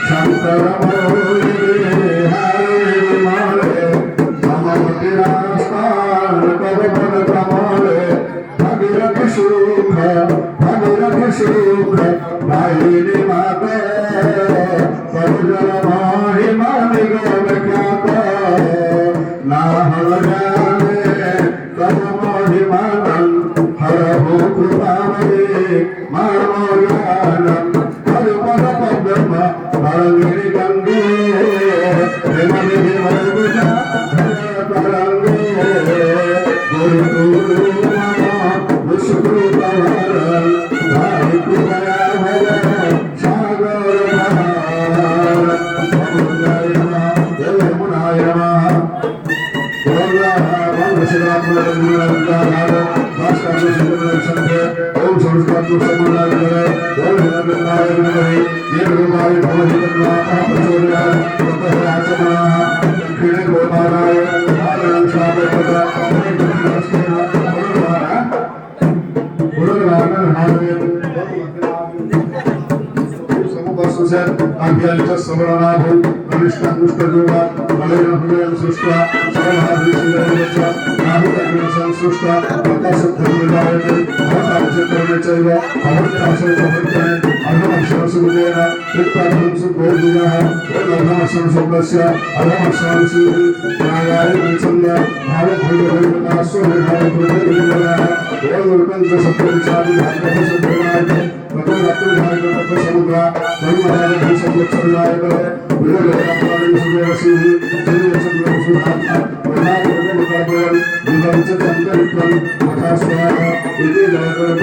Shantara मान कब मन कमले भगीरथ सुख भाई माते परुजन माहि मान गम ख्यात ना हल जाने कब मोहि मानन हर हो कृपावली मानो ज्ञानम हर पद पद्म भरगिरि गंगे विमल विमल बुझा तरंगे गुरु गुरु मम विष्णु तवरन भाई कृपया भव सागर बहार जय यमुनाय नमः ओम संस्कृत ओम हिरण्यनाय नमः दीर्घकाय दक्षिणे गोपालाय आनंद स्वागत अभ्यंत समरनाभो अनिष्टा दुष्टजोगा बलेन हृदयं सृष्ट्वा सर्वहादिसिंहस्य नाहुतग्न संसृष्ट्वा तत्सद्धर्मजायते भवतांशकर्मे चैव भवत्यासनसमर्पणे अर्धमक्षरसुदेन कृत्वार्थं सुभोजिनः अर्धमक्षरसुभस्य अर्धमक्षरसुः नागाय विचन्द्र भारतभैरवैवतास्वविधायभृतविमलः ओर्वकञ्चसप्तविचारि भागवतसद्गुणाय समुद्र धर्मराज संवत्सराय विरलरामायण सुदेवसिंह जयचंद्र सुधात्मा प्रधान विभंच चंद्रविक्रम मथा स्वाहा इति जयकरम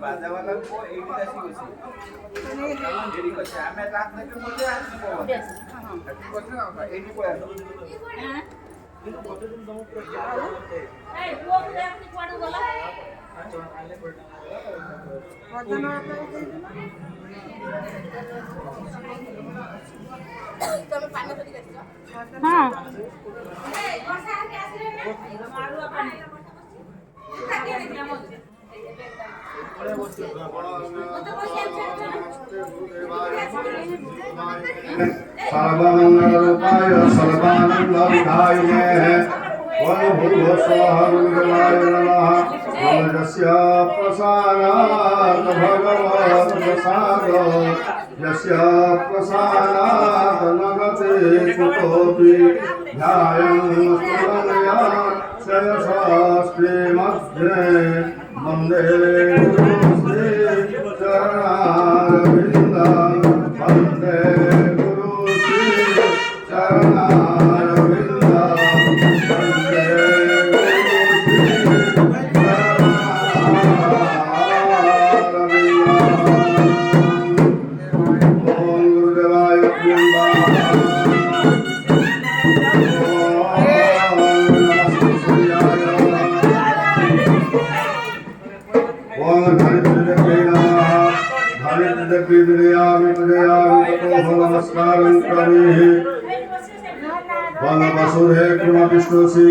बाजावाला को एडी तासी होसी एडी कसे आम्ही रात नाही मध्ये आसी पोवा कसे ना एडी पोया ए वो आपने कोड बोला वजन તમે પાણી પડી ગયો હા એ વર્ષા આકે આસરે ને મારું આપણે ખાકે દીધા सर्वमंगल रूपाय सर्वानंद विधायिने वं भूर्भुवः स्वः रुद्राय नमः नमस्य प्रसादात् भगवत् प्रसादात् यस्य प्रसादात् नगते कुतोऽपि ध्यायं स्तुवन्या शयशास्त्रे मध्ये वन्दे गुरुश्री चरणारविन्दं वन्दे गुरुश्री चरणारविन्दं वन्दे गुरुश्री चरणारविन्दम् ॐ गुरुदेवाय नमस्कारं करोमि वसुधे कृष्णसी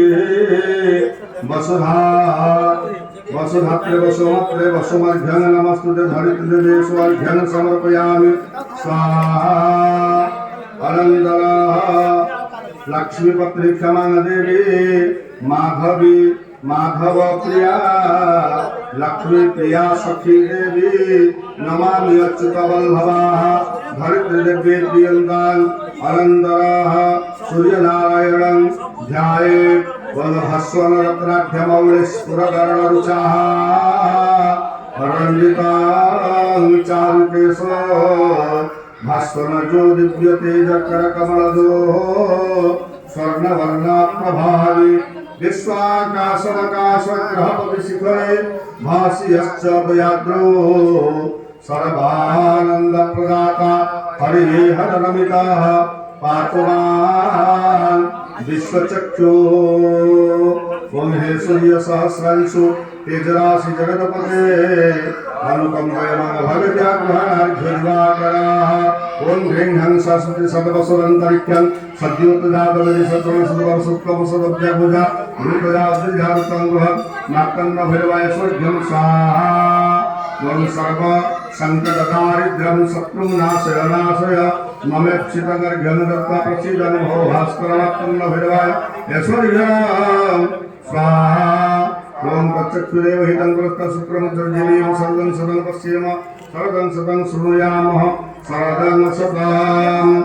वसुधात्रे वसुमात्रे वसुमर्घ्यं नमस्तुते धरित्रे स्वार्घ्यं समर्पयामि स्वाहा अनन्तरः लक्ष्मीपत्नी क्षमा देवी माधवी माधव प्रिया लक्ष्मी प्रिया सखी देवी नमामि अच्युत वल्लभाः धरित्री देवी प्रियन्तान् अनन्तरः सूर्यनारायणं ध्यायेत् वल्लभस्वरत्नाढ्यमौलिस्फुरकर्णरुचाः रञ्जितां चारुकेशो भास्वरजो दिव्यतेजकरकमलजो स्वर्णवर्णाप्रभावी विश्वाकाशमकाशग्रहपतिशिखरे भासि यश्च भयाद्रो सर्वानन्दप्रदाता हरिः हररमिताः पातु मां विश्वचक्षु ॐ हे सूर्यसहस्रांशु तेजराशि जगदपते अनुकम्पय मम भगत्याग्रहार्घ्यदिवाकराः ॐ ह्रीं हं सरस्वती सर्वसुरन्तरिक्षं सद्योतजातवदि सत्त्वमसुत्वमसुत्वमसुदभ्यभुजा रूपजाद्रिजातङ्गुः मार्तण्डभैरवाय स्वर्घ्यं स्वाहा त्वं सर्व संकटदारिद्र्यं शत्रुं नाशय नाशय ममेक्षितगर्घ्यं दत्त्वा प्रसीदं भो भास्करमात्रं लभेवाय ऐश्वर्य स्वाहा ओम तत्सत्विदेव हितं पुरस्तासूत्रमुज्जर्जनीयं सर्वं सदं पश्येम सर्वं सदं शृणुयामः सर्वं सदाम्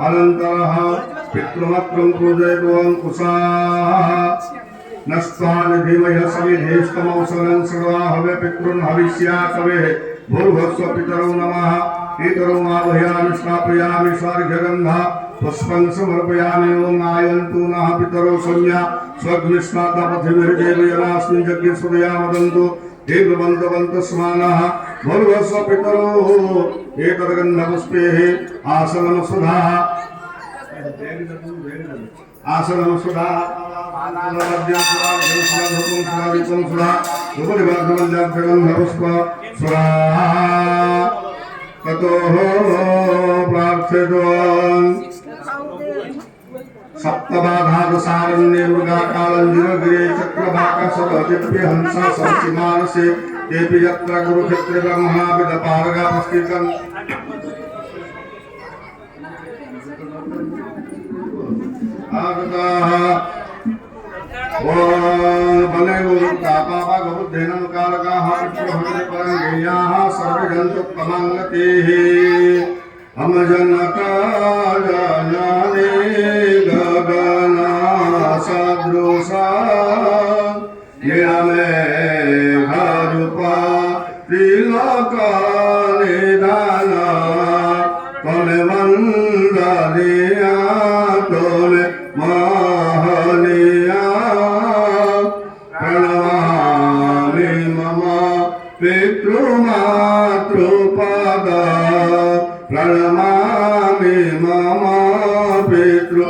अनन्तरः पितृमात्रं पूजयित्वं कुशाः नस्त्वानि धीमहि सविधेस्तमौसनं सर्वा हवे पितॄन् हविष्याकवे भूर्भुवस्व पितरौ नमः पितरौ आवाहयामि स्थापयामि स्वर्घगन्धा पुष्पं समर्पयामि ओम आयन्तु नः पितरौ सम्या स्वग्निष्णाता पृथिवीर्देवयनास्मिन् यज्ञे सूर्या वदन्तु देववन्तवन्तः स्मानः भूर्भुवस्व पितरौ एतद्गन्धपुष्पैः आसनं सुधाः आसनं सुधाः सप्तबाधादसारण्ये मृगाकालञ्जिरगिरे चक्रवाकसरदिव्य हंसा संसिमानसे तेऽपि यत्र कुरुक्षेत्रे ब्रह्मणाविदपारगापस्थितम् आगताः बले गुरुता पापा गबुद्धेन कारकाः विष्णुभद्रे परङ्गेयाः सर्वे जन्तुत्तमाङ्गतेः अमजनका जाने गगना सदृशा निरमेघरूपा त्रिलोकनिधाना त्वमेव वन्दनीया त्वमेव महनीया प्रणमामि मम पितृमातृपदा प्रणमामि मम पितृमातृपदा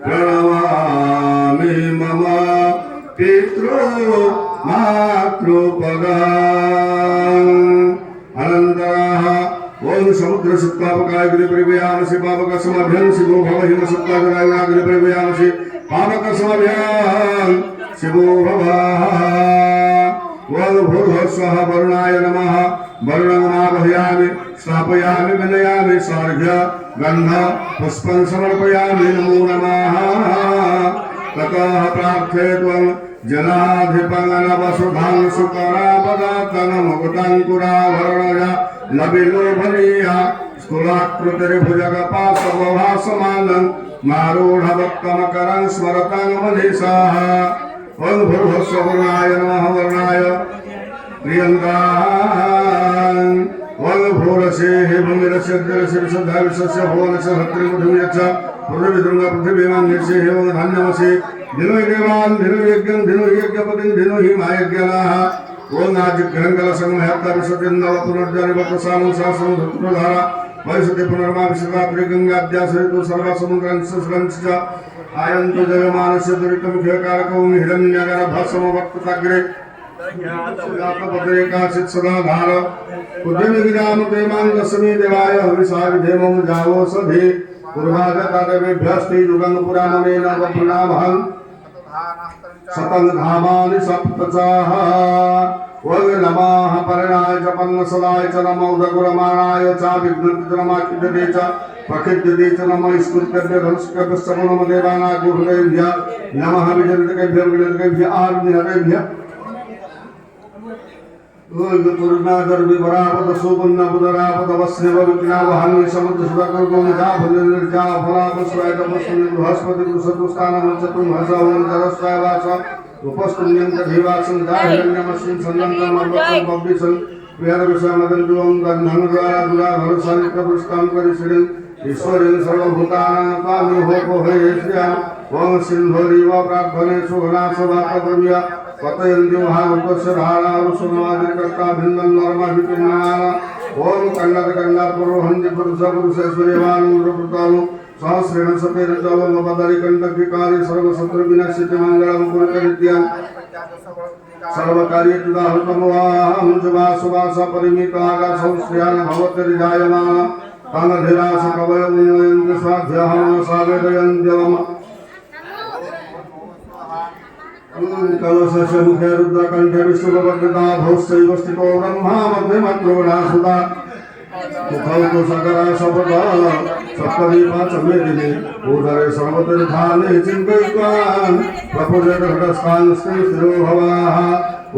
प्रणमामि मम पितृमातृपदा अनन्तरः ओम समुद्र सुत्तापकाय गिरिपरिव्यामसि पापकसमभ्यं शिवो भव हिम सुत्तापकाय गिरिपरिव्यामसि पापकसमभ्यं शिवो भव ओम भूर्भुवस्वः वरुणाय नमः वरुणमावाहयामि स्थापयामि विनयामि सार्घ्य गन्ध पुष्पं समर्पयामि नमो नमः ततः प्रार्थये त्वं जनाधिपङ्गनवसुधां सुकरापदातनमुकुटाङ्कुराभरणज लबिलोभनीया स्थूलाकृतिर्भुजगपाशवभासमानं मारूढवक्त्रमकरं स्मरतं मनीषाः ओं भूर्भुवस्व वरुणाय नमः वरुणाय प्रियङ्कां ओं भूरसेः भूमिरस्य जलस्य विशुद्धा विश्वस्य भुवनस्य हत्रिमुधिर्यच्च पृथिवीदृङ्ग पृथिवीमान्यस्य ओं धन्यमसि धिनो देवान् धिनो यज्ञं धिनो यज्ञपतिं धिनो हि मायज्ञानाः ओं आजिग्रहङ्गल संहत्ता विश्वतिन्दव पुनर्जनिवप्रसानं शासनं धृतुधारा वैशति पुनर्मा विश्वरात्रि गङ्गाद्यासरितु सर्वसमुद्रंश्च आयन्तु जयमानस्य दुरितमुख्यकारकौ हिरण्यगर्भसमवर्तताग्रे जातपत्रेकाचित् सदा धार उद्यमिगिराम प्रेमाङ्गस्मी देवाय हविषा विधेमं जावो सधि पूर्वागतादेवेभ्यस्ते युगं पुराणमेन वप्रणामहं शतं धामानि सप्तचाः वग नमः परणाय च पन्नसदाय च नमो उदगुरमाणाय च विघ्नतिरमाखिद्यते च प्रखिद्यते च नमः स्फुर्त्यभ्य धनुष्कभ्यश्च नमो देवानागुहृदयेभ्यः नमः विजनितकेभ्यः विजनितकेभ्यः आरुण्यकेभ्यः पूर्णादर्विवरापद सुपन्नपुदरापद वस्नेव विघ्नावहान्य समुद्रसुरकल्पमुजाफलापस्वायतपस्वनि बृहस्पति पुरुषतुस्थानमञ्चतुं हर्षवं जरस्वाय वाच उपस्तुल्यं दधिवासं दाहिरण्यमस्मिन् सन्नन्तमर्वतं पब्दिशं वेदविषयमदन्तुवं गन्धनुद्वारा परिश्रीं ईश्वरीं सर्वभूतानां तामिहोपहयेष्या ओं सिन्धोरीव प्रार्थने सुघनासवाकद्रव्य पतयन्त्युहामुपस्य धारारुषुमादिकर्ता भिन्नं नर्मभिपिन्नाना ओं कण्डकण्डापुरोहन्ति पुरुषपुरुषेश्वर्यवानुप्रभृतानु सहस्रेण सतेन चवमपदरिकण्डकिकारि सर्वशत्रुविनश्यति मङ्गलं कुरुकनित्यं सर्वकार्येतुदाहुतमवाहं जुवासुवासपरिमितागासंश्रियान् भवतिर्जायमान तानधिरासकवयमुयन्ति स्वाध्याहं सावेदयन्त्यवम् कलशस्य मुखे रुद्रकण्ठे विष्णुभवद्गता भौश्चैव स्थितो ब्रह्मा मध्यमत्रोणासुता मुखौ तु सकरा शपथा सप्तदीपा च मेदिनी उदरे सर्वतीर्थानि चिन्तयित्वा प्रपूजयत घटस्थान् स्थिरो भवाः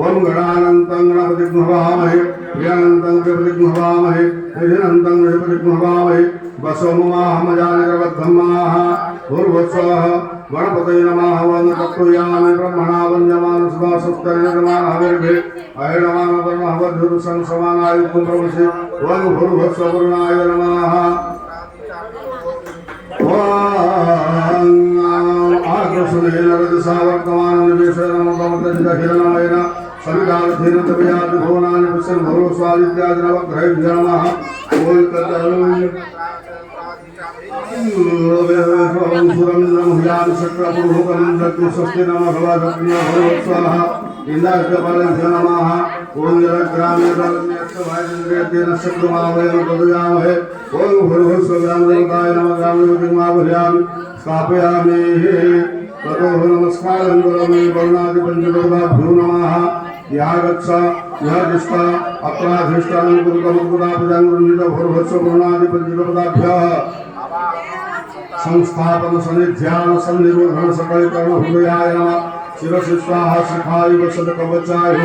ओम गणानन्तं गणपतिं हवामहे प्रियानन्तं गणपतिं हवामहे निधिनन्तं गणपतिं हवामहे वसोममाहमजानिरबद्धमाः भूर्भुवस्वः गणपतये नमः वन्दतत्वयामि ब्रह्मणा वन्द्यमान सदा सत्कर्यमानहविर्भे अयनमानवर्णहवद्युरुसं समानायुक्तं प्रवशे वं भूर्भुवस्ववरुणाय नमः आकृष्णेन रजसावर्तमाननिवेशेन नमोतमतजहिरणमयेन सवितार्थेन तपयादिभुवनानि पश्यन् भूर्भुवस्वादित्यादिनवग्रहेभ्यो नमः सुरमिन्द्रमुह्यान् शक्रपुरुहुकं दत्तुस्वस्ति नमः भगवत्स्वाहा इन्द्रार्कपालेभ्यो नमः ॐ जलग्रामे दलन्यक्षभायेन्द्रियतेन शक्रुमावयं प्रदयामहे ॐ भूर्भुवस्वग्रामदेवताय नमः ग्रामदेवतिमावहयामि स्थापयामि ततो नमस्कारं करोमि वर्णादिपञ्चदेवताभ्यो नमः यः गच्छ यः तिष्ठ अत्राधिष्ठानं कुरुतमुद्गुदापजाङ्गृहीत भूर्भुवस्ववर्णादिपञ्चदेवताभ्यः संस्थापन सन्निध्यान सन्निरोधन सकलकर्ण हृदयाय नमः शिरसि स्वाहा शिखाय वसद कवचाय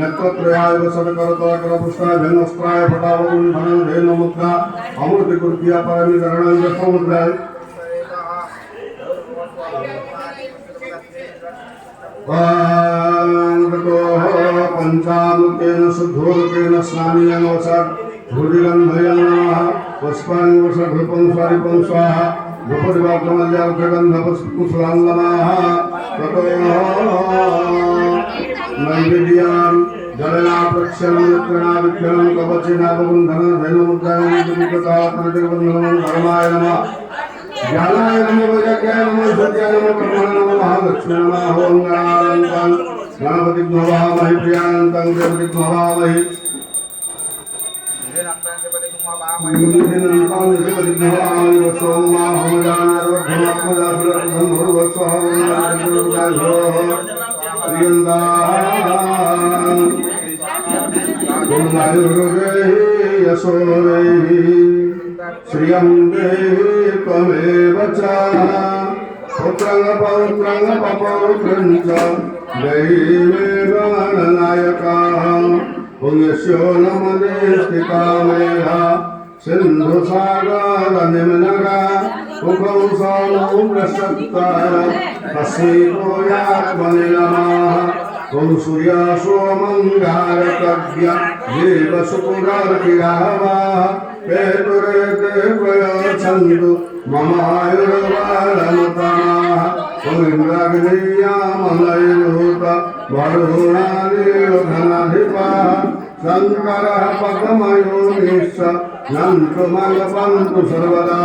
नेत्रत्रयाय वसद करतलकरपुष्टाय भेनस्त्राय फटावकुं धनं धेनुमुद्रा अमृतकृत्या परमीकरणं यथोमुद्राय पंचामृतेन शुद्धोदकेन स्नानेन वसत् धूलिगन्धयेन नमः पुष्पाणि वसद्रूपं स्वारिपं स्वाहा धूपदिवाग्रमल्यार्घगन्धपुष्पकुशलां नमः ततो नैवेद्यां जलेना प्रक्षालनं नेत्रेणा विक्षालनं कवचेन अवबन्धनं धेनुमुद्रां प्रतिबन्धनं धर्माय नमः ज्ञानाय नमो वैराग्याय नमो सत्याय नमो कर्मणे नमो महालक्ष्मी नमः ओम गणानन्तं गणपतिं हवामहे प्रियानन्तं गणपतिं हवामहे निधिनन्तं गणपतिं हवामहे वसोममाहमजानर्वधमात्मजासुरर्धं भूर्भुवस्वः श्रियं देहि त्वमेव च पुत्रं पौत्रं पपौत्रं च देहि मे गणनायकाः पुण्यस्यो नमदे स्थितामेधा सिन्धुसागरनिम्नगा उभौ सानौ प्रसक्ता तस्मै भूयात्मने नमः ॐ सूर्या सोमङ्गारकज्ञ देवसुपुरार्किरावाः पेतुरेते प्रयच्छन्तु मम आयुर्वाणमुतमाः ॐ इन्द्राग्नेयामनैरुत वरुणादियोधनाधिपाः शङ्करः पद्मयोनिश्च नन्तुमङ्गपन्तु सर्वदा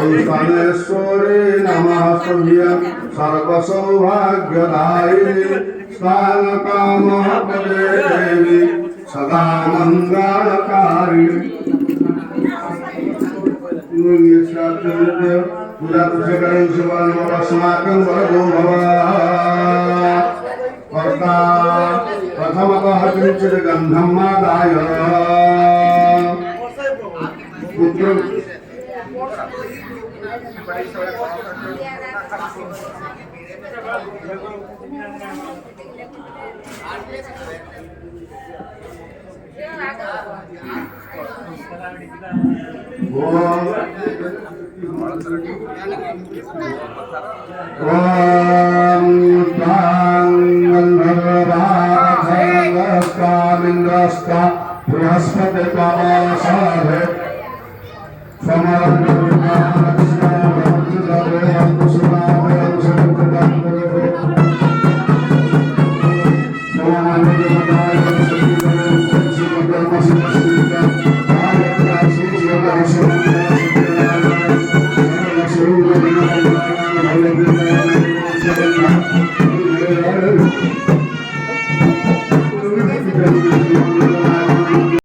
ॐ स्थानेश्वरे नमः तुभ्यं सर्वसौभाग्यदायिनि स्थानकामः पदे देवी सदा मङ्गलकारिणि अस्माकं वरदो भव कर्ता प्रथमतः किञ्चित् गन्धम् आदाय पुत्र बृहस्पति पावासाधे